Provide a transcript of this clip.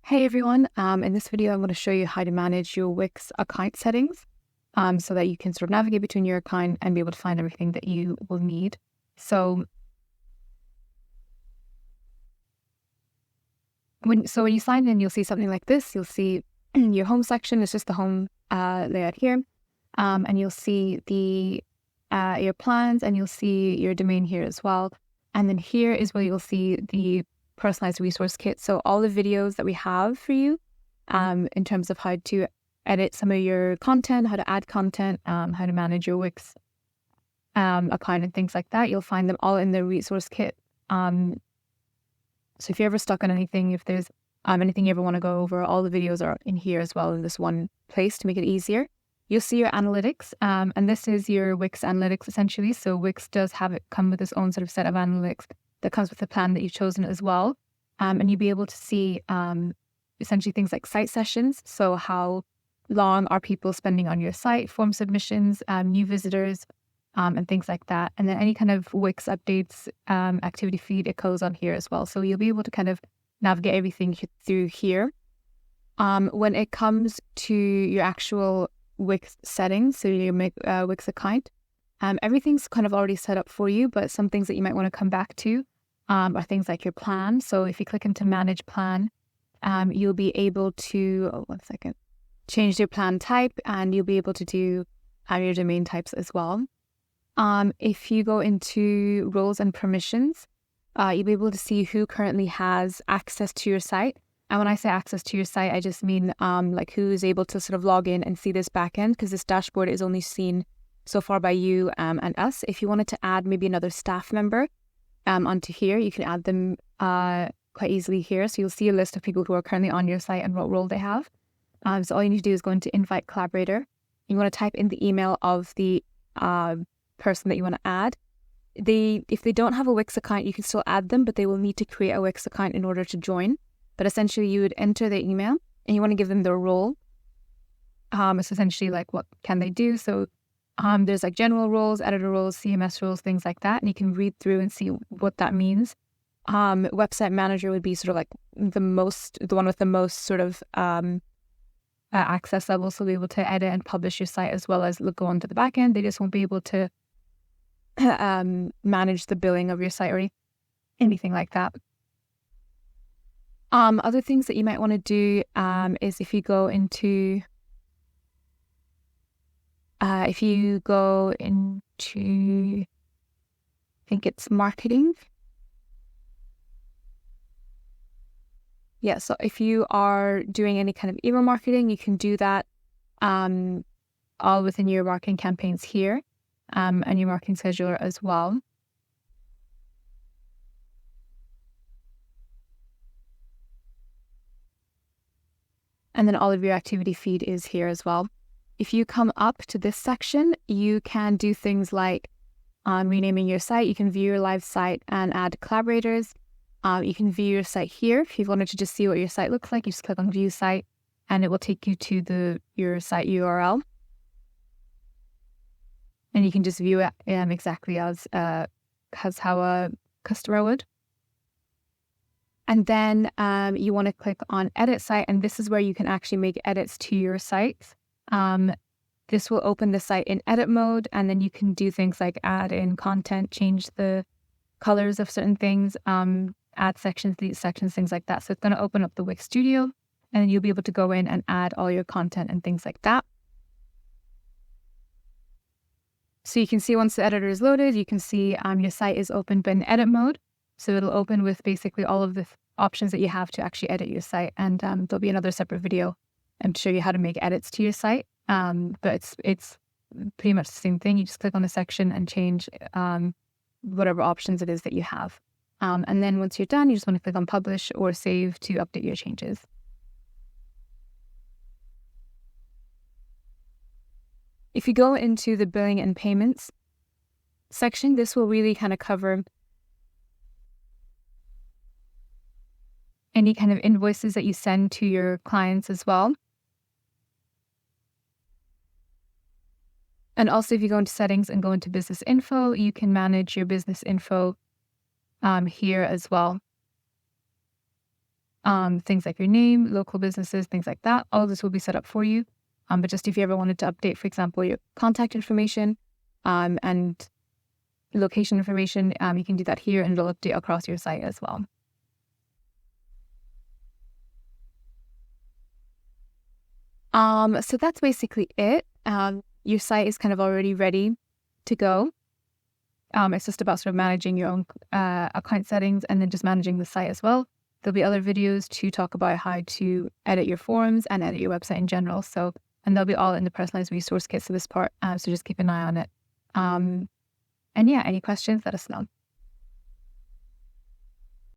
Hey everyone, in this video I'm going to show you how to manage your Wix account settings so that you can sort of navigate between your account and be able to find everything that you will need. So when you sign in, you'll see something like this. You'll see your home section. It's just the home layout here, and you'll see your plans, and you'll see your domain here as well. And then here is where you'll see the personalized resource kit. So all the videos that we have for you in terms of how to edit some of your content, how to add content, how to manage your Wix account and things like that, you'll find them all in the resource kit. So if you're ever stuck on anything, if there's anything you ever want to go over, all the videos are in here as well in this one place to make it easier. You'll see your analytics, and this is your Wix analytics essentially. So Wix does have it come with its own sort of set of analytics that comes with the plan that you've chosen as well. And you'll be able to see essentially things like site sessions. So how long are people spending on your site, form submissions, new visitors, and things like that. And then any kind of Wix updates, activity feed, it goes on here as well. So you'll be able to kind of navigate everything through here. When it comes to your actual Wix settings, so your Wix account, everything's kind of already set up for you, but some things that you might want to come back to are things like your plan. So if you click into manage plan, you'll be able to, change your plan type, and you'll be able to do your domain types as well. If you go into roles and permissions, you'll be able to see who currently has access to your site. And when I say access to your site, I just mean like who is able to sort of log in and see this backend, because this dashboard is only seen so far by you and us. If you wanted to add maybe another staff member onto here, you can add them quite easily here. So you'll see a list of people who are currently on your site and what role they have. So all you need to do is go into invite collaborator. You want to type in the email of the person that you want to add. If they don't have a Wix account, you can still add them, but they will need to create a Wix account in order to join. But essentially you would enter their email and you want to give them their role. It's essentially like what can they do. So there's like general roles, editor roles, CMS roles, things like that. And you can read through and see what that means. Website manager would be sort of like the one with the most sort of access level. So they'll be able to edit and publish your site as well as go onto the back end. They just won't be able to manage the billing of your site or anything like that. Other things that you might want to do is if you go into I think it's marketing. Yeah, so if you are doing any kind of email marketing, you can do that all within your marketing campaigns here and your marketing scheduler as well. And then all of your activity feed is here as well. If you come up to this section, you can do things like renaming your site. You can view your live site and add collaborators. You can view your site here. If you wanted to just see what your site looks like, you just click on view site and it will take you to your site URL. And you can just view it exactly as how a customer would. And then you want to click on edit site, and this is where you can actually make edits to your site. This will open the site in edit mode, and then you can do things like add in content, change the colors of certain things, add sections, delete sections, things like that. So it's going to open up the Wix Studio, and then you'll be able to go in and add all your content and things like that. So you can see once the editor is loaded, you can see your site is open but in edit mode. So it'll open with basically all of the options that you have to actually edit your site. And there'll be another separate video to show you how to make edits to your site. But it's pretty much the same thing. You just click on the section and change whatever options it is that you have. And then once you're done, you just want to click on publish or save to update your changes. If you go into the billing and payments section, this will really kind of cover any kind of invoices that you send to your clients as well. And also if you go into settings and go into business info, you can manage your business info here as well. things like your name, local businesses, things like that. All of this will be set up for you. But just if you ever wanted to update, for example, your contact information and location information, you can do that here and it'll update across your site as well. So that's basically it. Your site is kind of already ready to go. It's just about sort of managing your own account settings and then just managing the site as well. There'll be other videos to talk about how to edit your forms and edit your website in general. And they'll be all in the personalized resource kit for this part. So just keep an eye on it. And yeah, any questions, let us know.